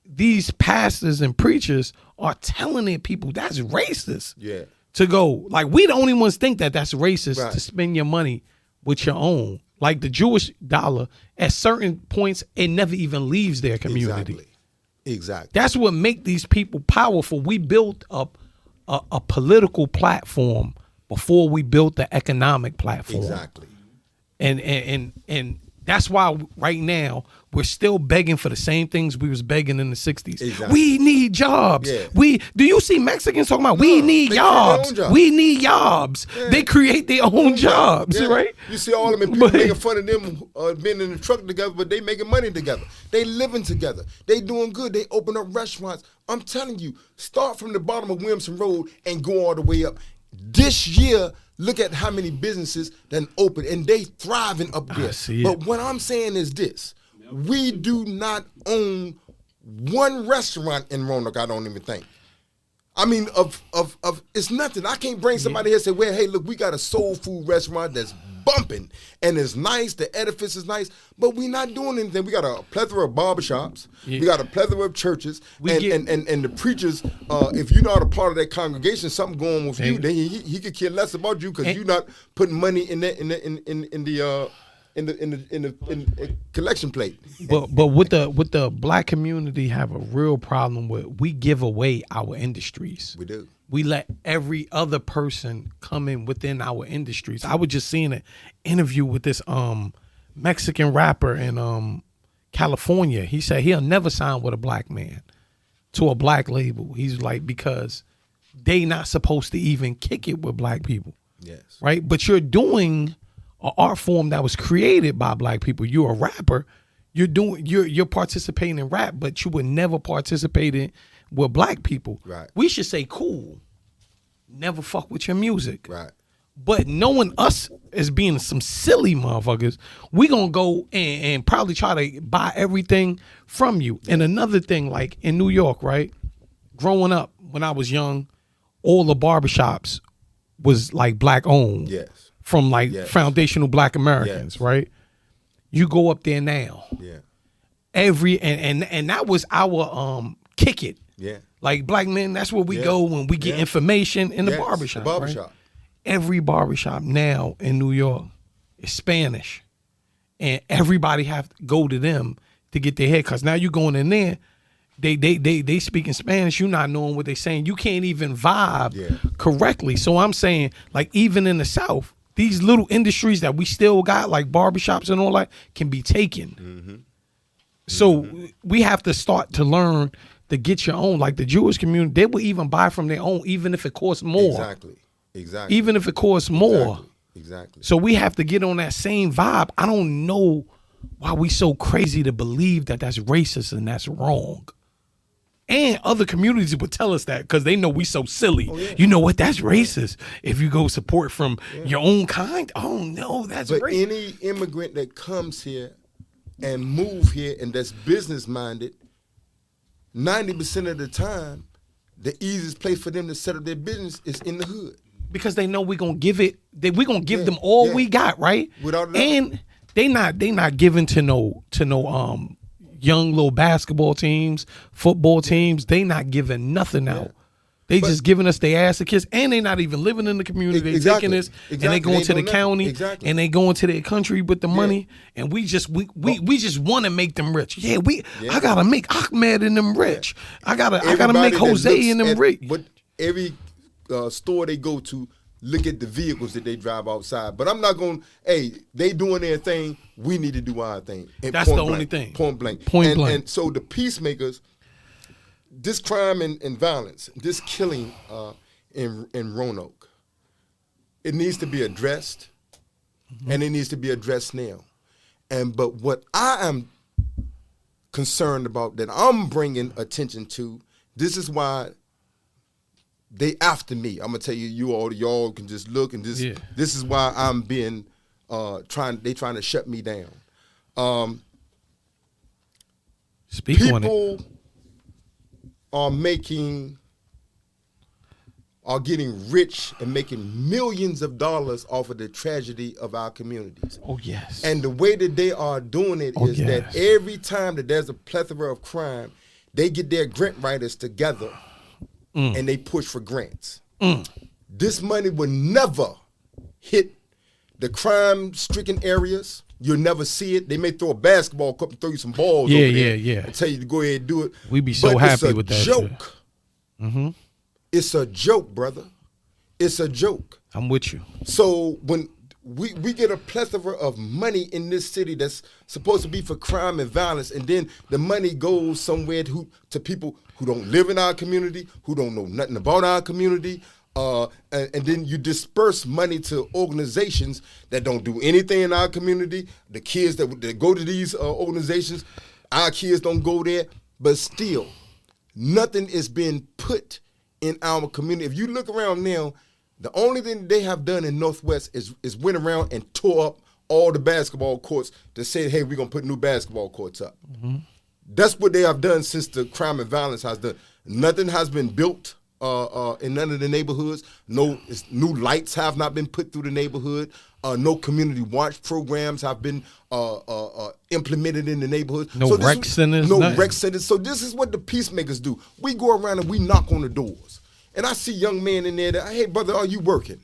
A: these pastors and preachers are telling their people that's racist.
B: Yeah.
A: To go, like, we the only ones think that that's racist to spend your money with your own. Like the Jewish dollar, at certain points, it never even leaves their community.
B: Exactly.
A: That's what make these people powerful. We built up a political platform before we built the economic platform.
B: Exactly.
A: And that's why right now we're still begging for the same things we was begging in the 60s.
B: Exactly.
A: We need jobs. Yeah. Do you see Mexicans talking about we need jobs? We need jobs. Yeah. They create their own jobs, right?
B: You see all of them people making fun of them being in the truck together, but they making money together. They living together. They doing good. They open up restaurants. I'm telling you, start from the bottom of Williamson Road and go all the way up. This year, look at how many businesses that open, and they thriving up there. But what I'm saying is this. We do not own one restaurant in Roanoke, I don't even think. I mean, it's nothing. I can't bring somebody here and say, well, hey, look, we got a soul food restaurant that's bumping, and it's nice, the edifice is nice, but we're not doing anything. We got a plethora of barbershops. We got a plethora of churches, and the preachers, if you're not a part of that congregation, something going on with you, then he could care less about you because you're not putting money in the collection plate.
A: But with the black community have a real problem with, we give away our industries.
B: We do.
A: We let every other person come in within our industries. I was just seeing an interview with this Mexican rapper in California. He said he'll never sign with a black man to a black label. He's like, because they not supposed to even kick it with black people.
B: Yes. Right?
A: But you're doing an art form that was created by black people. You're a rapper. You're participating in rap, but you would never participate in with black people.
B: Right.
A: We should say, cool, never fuck with your music.
B: Right.
A: But knowing us as being some silly motherfuckers, we gonna go and probably try to buy everything from you. Yeah. And another thing, like in New York, right? Growing up, when I was young, all the barbershops was like black owned.
B: Yes.
A: From like foundational black Americans, right? You go up there now.
B: Yeah.
A: And that was our kick it.
B: Yeah.
A: Like black men, that's where we go when we get information in the barbershop. Right? Every barbershop now in New York is Spanish. And everybody have to go to them to get their hair. Cause now you going in there, they speaking Spanish, you not knowing what they saying. You can't even vibe correctly. So I'm saying, like, even in the South, these little industries that we still got, like barbershops and all that, can be taken. Mm-hmm. So we have to start to learn to get your own. Like the Jewish community, they will even buy from their own, even if it costs more.
B: Exactly.
A: Even if it costs more.
B: Exactly.
A: So we have to get on that same vibe. I don't know why we so crazy to believe that that's racist and that's wrong. And other communities would tell us that because they know we so silly. Oh, yeah. You know what? That's racist. If you go support from your own kind, oh no, that's racist.
B: But any immigrant that comes here and move here and that's business minded, 90% of the time, the easiest place for them to set up their business is in the hood.
A: Because they know we're gonna give them all we got, right?
B: Without
A: and they not giving to no young little basketball teams, football teams. They not giving nothing out. They just giving us their ass to kiss, and they not even living in the community. They taking us, and they going to the county, and they going to their country with the money, and we just want to make them rich. I gotta make Ahmed and them rich. I gotta make Jose and them rich.
B: But every store they go to, look at the vehicles that they drive outside. But I'm not going, they doing their thing, we need to do our thing. And
A: that's the only thing.
B: Point blank. And so the Peacemakers, this crime and violence, this killing in Roanoke. It needs to be addressed, and it needs to be addressed now. But what I am concerned about, that I'm bringing attention to, this is why they after me. I'm gonna tell y'all can just look, and this is why I'm being trying to shut me down.
A: Speak on it.
B: People are getting rich and making millions of dollars off of the tragedy of our communities.
A: Oh, yes.
B: And the way that they are doing it is that every time that there's a plethora of crime, they get their grant writers together and they push for grants. This money will never hit the crime-stricken areas. You'll never see it. They may throw a basketball cup and throw you some balls over there and tell you to go ahead and do it.
A: We'd be so happy with that
B: It's a joke. It's a joke, brother. It's a joke.
A: I'm with you.
B: So when we get a plethora of money in this city that's supposed to be for crime and violence, and then the money goes somewhere to people who don't live in our community, who don't know nothing about our community, and then you disperse money to organizations that don't do anything in our community. The kids that go to these organizations, our kids don't go there, but still, nothing is being put in our community. If you look around now, the only thing they have done in Northwest is went around and tore up all the basketball courts to say, hey, we're going to put new basketball courts up. That's what they have done since the crime and violence has done. Nothing has been built in none of the neighborhoods. No new lights have not been put through the neighborhood. No community watch programs have been implemented in the neighborhood.
A: No rec centers.
B: No rec centers. So this is what the Peacemakers do. We go around and we knock on the doors. And I see young men in there that, hey, brother, are you working?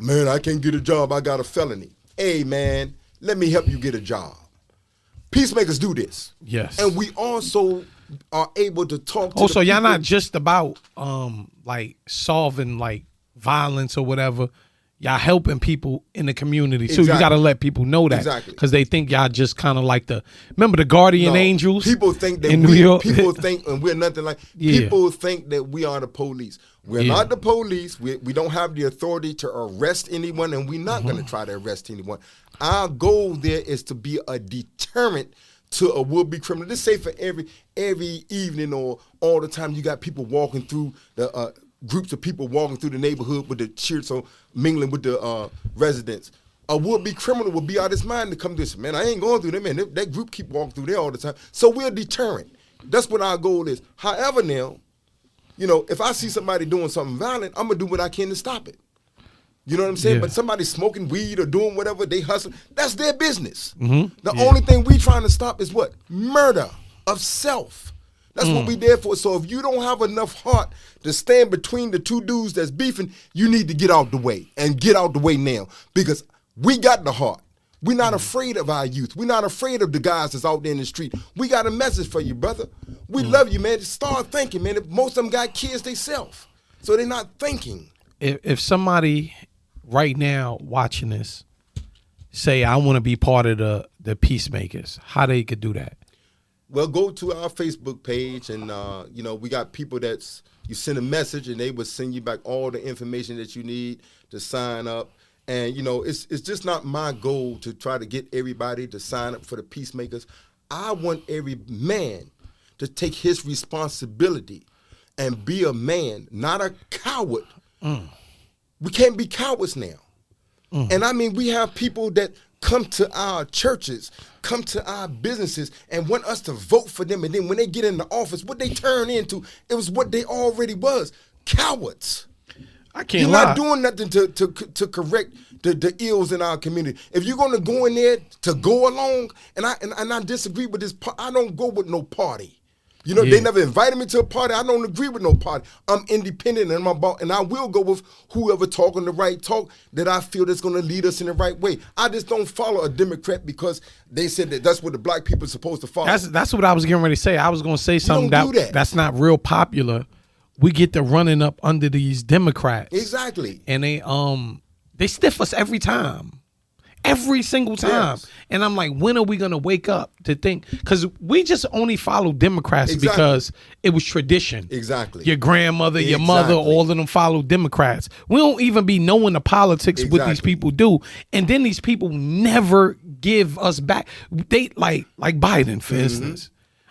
B: Man, I can't get a job. I got a felony. Hey, man, let me help you get a job. Peacemakers do this.
A: Yes.
B: And we also are able to talk to
A: so y'all not just about like solving like violence or whatever. Y'all helping people in the community too.
B: Exactly.
A: You got to let people know that.
B: Exactly.
A: Because they think y'all just kind of like remember the guardian angels?
B: People think that people think, and we're nothing like, people think that we are the police. We're not the police. We don't have the authority to arrest anyone, and we're not going to try to arrest anyone. Our goal there is to be a deterrent to a would-be criminal. Let's say for every evening or all the time you got people walking through the groups of people walking through the neighborhood with the shirts on, mingling with the residents. A would-be criminal would be out of his mind to come to this. Man, I ain't going through that, man. That group keep walking through there all the time. So we're a deterrent. That's what our goal is. However now, if I see somebody doing something violent, I'm going to do what I can to stop it. You know what I'm saying?
A: Yeah.
B: But somebody smoking weed or doing whatever, they hustle, that's their business. The
A: Yeah.
B: only thing we trying to stop is what? Murder of self. That's what we there for. So if you don't have enough heart to stand between the two dudes that's beefing, you need to get out the way, and get out the way now, because we got the heart. We're not afraid of our youth. We're not afraid of the guys that's out there in the street. We got a message for you, brother. We love you, man. Start thinking, man. Most of them got kids themselves, so they're not thinking.
A: If somebody right now watching this say, I want to be part of the Peacemakers, how they could do that?
B: Well, go to our Facebook page, and we got people you send a message, and they will send you back all the information that you need to sign up. And it's just not my goal to try to get everybody to sign up for the Peacemakers. I want every man to take his responsibility and be a man, not a coward. We can't be cowards now. And I mean, we have people that come to our churches, come to our businesses, and want us to vote for them. And then when they get in the office, what they turn into, it was what they already was, cowards.
A: I can't
B: You're
A: lie.
B: not doing nothing to correct the ills in our community. If you're going to go in there to go along, and I disagree with this, I don't go with no party. They never invited me to a party. I don't agree with no party. I'm independent, and I will go with whoever talking the right talk that I feel that's going to lead us in the right way. I just don't follow a Democrat because they said that's what the black people are supposed to follow.
A: That's what I was getting ready to say. I was going to say something that's not real popular. We get to running up under these Democrats.
B: Exactly.
A: And they stiff us every time. every single time.
B: Yes.
A: And I'm like, when are we gonna wake up to think? Because we just only follow Democrats because it was tradition.
B: Exactly.
A: Your grandmother, your mother, all of them follow Democrats. We don't even be knowing the politics what these people do, and then these people never give us back. They like Biden, for instance.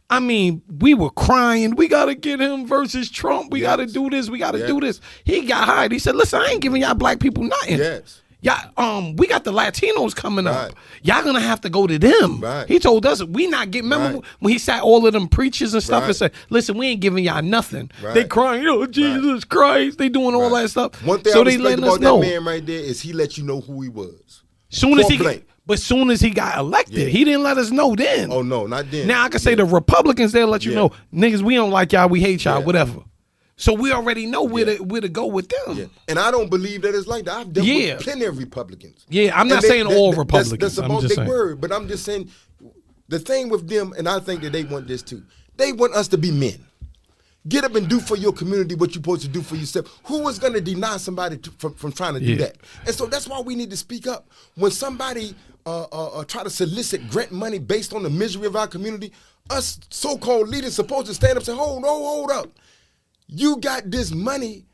A: I mean, we were crying. We got to get him versus Trump. We got to do this. We got to do this. He got hired. He said, listen, I ain't giving y'all black people nothing.
B: Yes.
A: Y'all, we got the Latinos coming up. Y'all going to have to go to them.
B: Right.
A: He told us, we not getting, remember when he sat all of them preachers and stuff and said, listen, we ain't giving y'all nothing. They crying, oh, Jesus Christ. They doing all that stuff.
B: One thing I respect about that man right there is he let you know who he was. But soon as he got elected, he didn't let us know then. Oh, no, not then.
A: Now I can say the Republicans, they'll let you know, niggas, we don't like y'all, we hate y'all, whatever. So we already know where to go with them.
B: Yeah. And I don't believe that it's like that. I've dealt with plenty of Republicans.
A: Yeah, I'm not saying all Republicans.
B: That's about their word. But I'm just saying the thing with them, and I think that they want this too, they want us to be men. Get up and do for your community what you're supposed to do for yourself. Who is going to deny somebody from trying to do that? And so that's why we need to speak up. When somebody try to solicit grant money based on the misery of our community, us so-called leaders supposed to stand up and say, hold up. You got this money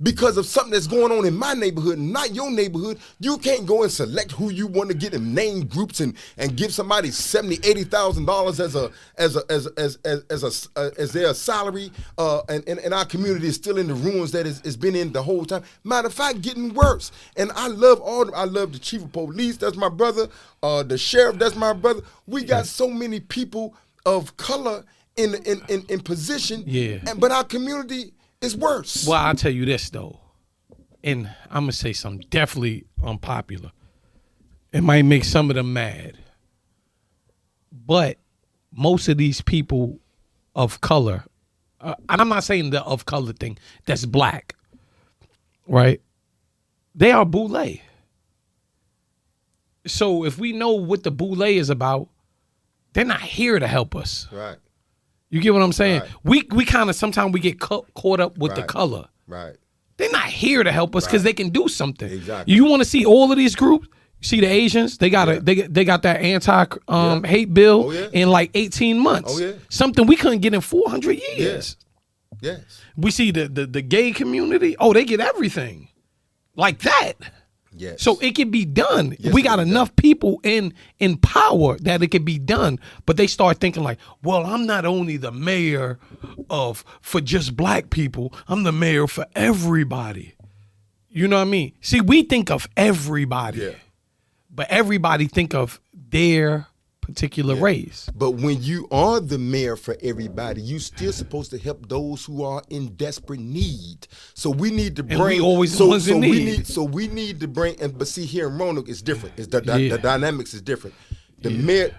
B: because of something that's going on in my neighborhood, not your neighborhood. You can't go and select who you want to get and name groups and give somebody $70,000, $80,000 as their salary. And our community is still in the ruins that it's been in the whole time. Matter of fact, getting worse. And I love the chief of police. That's my brother. The sheriff. That's my brother. We got so many people of color in position, but our community is worse.
A: Well, I'll tell you this though, and I'm gonna say something definitely unpopular. It might make some of them mad, but most of these people of color, and I'm not saying the of color thing, that's black, right? They are Boule. So if we know what the Boule is about, they're not here to help us.
B: Right.
A: You get what I'm saying? We kind of sometimes we get caught up with the color.
B: Right.
A: They're not here to help us because they can do something.
B: Exactly.
A: You want to see all of these groups? You see the Asians? They got they got that anti hate bill in like 18 months.
B: Oh yeah.
A: Something we couldn't get in 400 years.
B: Yes.
A: We see the gay community. Oh, they get everything like that.
B: Yes.
A: So it can be done. We got enough people in power that it can be done. But they start thinking like, well, I'm not only the mayor for just black people, I'm the mayor for everybody. You know what I mean? See, we think of everybody, but everybody think of their particular race.
B: But when you are the mayor for everybody, you still supposed to help those who are in desperate need. So we need to bring.
A: And we always the ones in need.
B: We need to bring. But see, here in Roanoke, it's different. It's the dynamics is different. The mayor.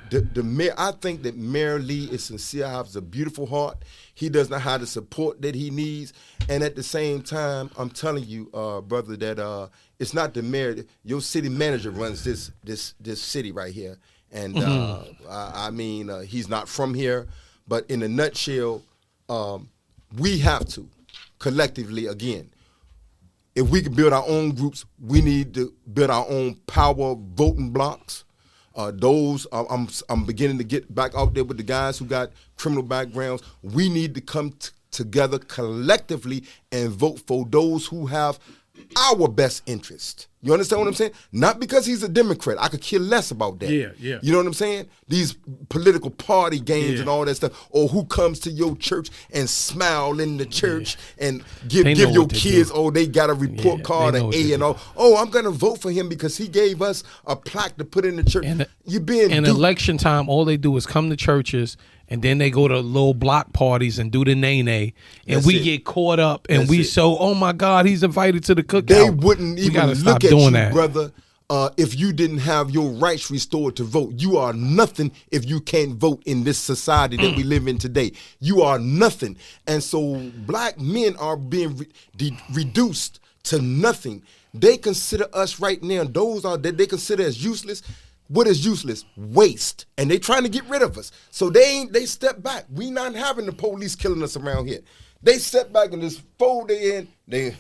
B: I think that Mayor Lee is sincere. Has a beautiful heart. He does not have the support that he needs, and at the same time, I'm telling you, brother, that it's not the mayor. Your city manager runs this city right here. And I mean, he's not from here, but in a nutshell, we have to collectively, again, if we can build our own groups, we need to build our own power voting blocks. I'm beginning to get back out there with the guys who got criminal backgrounds. We need to come together collectively and vote for those who have our best interest. You understand what I'm saying? Not because he's a Democrat. I could care less about that.
A: Yeah.
B: You know what I'm saying? These political party games and all that stuff. Or who comes to your church and smile in the church and give your kids, they got a report card, an A and all. Oh, I'm going to vote for him because he gave us a plaque to put in the church. You're being
A: in election time, all they do is come to churches and then they go to little block parties and do the nay-nay. And we get caught up and oh my God, he's invited to the cookout.
B: They wouldn't even look at you, brother, if you didn't have your rights restored to vote. You are nothing if you can't vote in this society that we live in today. You are nothing. And so black men are being reduced to nothing. They consider us right now, those that they consider as useless. What is useless? Waste. And they trying to get rid of us. So they step back. We not having the police killing us around here. They step back and just fold their in. They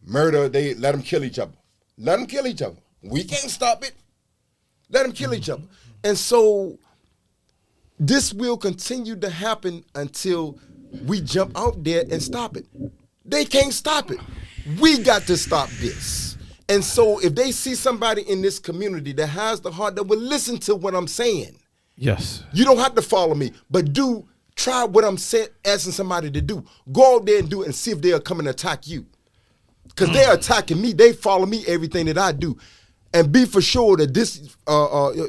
B: murder. They let them kill each other. Let them kill each other. We can't stop it. Let them kill each other. And so this will continue to happen until we jump out there and stop it. They can't stop it. We got to stop this. And so if they see somebody in this community that has the heart that will listen to what I'm saying,
A: yes,
B: you don't have to follow me, but try what I'm asking somebody to do. Go out there and do it and see if they'll come and attack you. Because they're attacking me. They follow me, everything that I do. And be for sure that this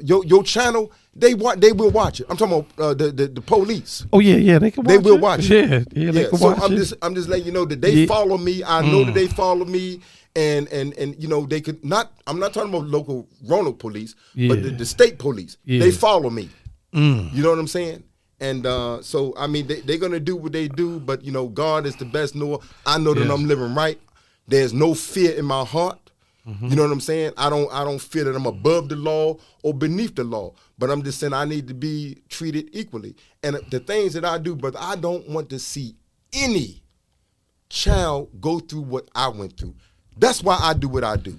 B: your channel, they will watch it. I'm talking about the police.
A: Oh yeah, they can watch it.
B: They will watch it.
A: Yeah, they can
B: so
A: watch it.
B: I'm just letting you know that they follow me. I know that they follow me. And you know, they could not, I'm not talking about local Roanoke police, but the state police. They follow me. You know what I'm saying? And so, I mean, they're going to do what they do, but, you know, God is the best knower. I know that I'm living right. There's no fear in my heart. You know what I'm saying? I don't feel that I'm above the law or beneath the law, but I'm just saying I need to be treated equally. And the things that I do, brother, I don't want to see any child go through what I went through. That's why I do what I do.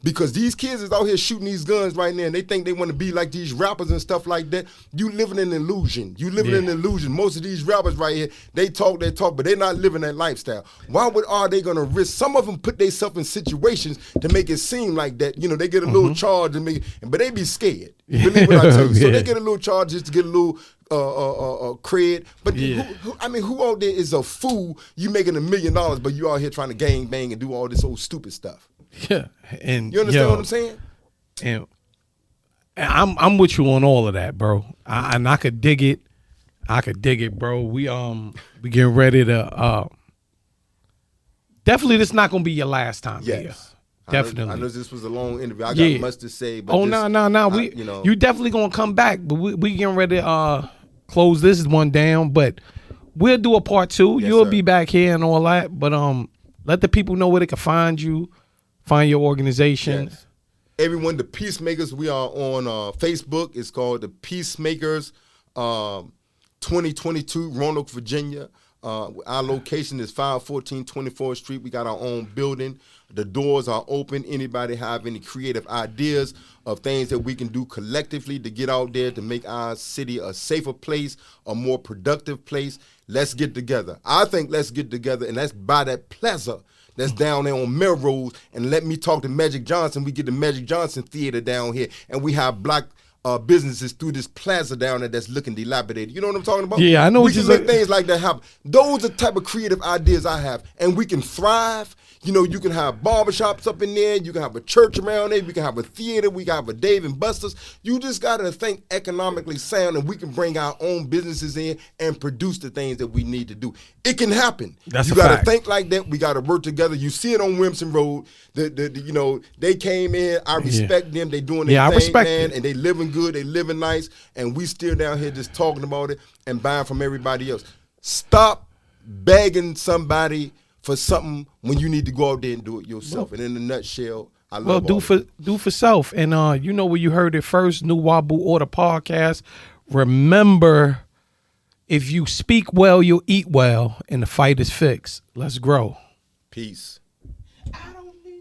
B: Because these kids is out here shooting these guns right now and they think they want to be like these rappers and stuff like that. You living in an illusion. You living in an illusion. Most of these rappers right here, they talk, but they're not living that lifestyle. Why are they going to risk? Some of them put themselves in situations to make it seem like that. You know, they get a little charge, but they be scared. Believe what I tell you. So they get a little charge just to get a little cred. But who out there is a fool? You making $1 million, but you out here trying to gang bang and do all this old stupid stuff.
A: Yeah, and
B: you understand what I'm saying?
A: And I'm with you on all of that, bro. And I could dig it. Bro. We getting ready to. Definitely, this is not gonna be your last time here. Definitely.
B: I know this was a long interview. I got much to say. But
A: no. You definitely gonna come back, but we getting ready to close this one down. But we'll do a part 2.
B: Yes,
A: You'll
B: sir.
A: be back here and all that. But let the people know where they can find you. Find your organization.
B: Yes. Everyone, the Peacemakers, we are on Facebook. It's called the Peacemakers 2022, Roanoke, Virginia. Our location is 514 24th Street. We got our own building. The doors are open. Anybody have any creative ideas of things that we can do collectively to get out there to make our city a safer place, a more productive place, let's get together. I think let's get together and let's buy that plaza that's down there on Melrose, and let me talk to Magic Johnson. We get the Magic Johnson Theater down here, and we have black businesses through this plaza down there that's looking dilapidated. You know what I'm talking about?
A: Yeah, I know
B: we
A: what you're
B: can
A: saying.
B: make things like that happen. Those are the type of creative ideas I have, and we can thrive. You know, you can have barbershops up in there. You can have a church around there. We can have a theater. We can have a Dave and Buster's. You just got to think economically sound, and we can bring our own businesses in and produce the things that we need to do. It can happen.
A: That's
B: you
A: a
B: got to
A: fact.
B: think like that. We got to work together. You see it on Williamson Road. You know, they came in. I respect them. They doing their
A: I
B: thing,
A: respect
B: man,
A: it.
B: and they living good. They living nice, and we still down here just talking about it and buying from everybody else. Stop begging somebody for something when you need to go out there and do it yourself. And in a nutshell, I love
A: do for self. And you know where you heard it first, new Wabu Order Podcast. Remember, if you speak well, you'll eat well, and the fight is fixed. Let's grow.
B: Peace.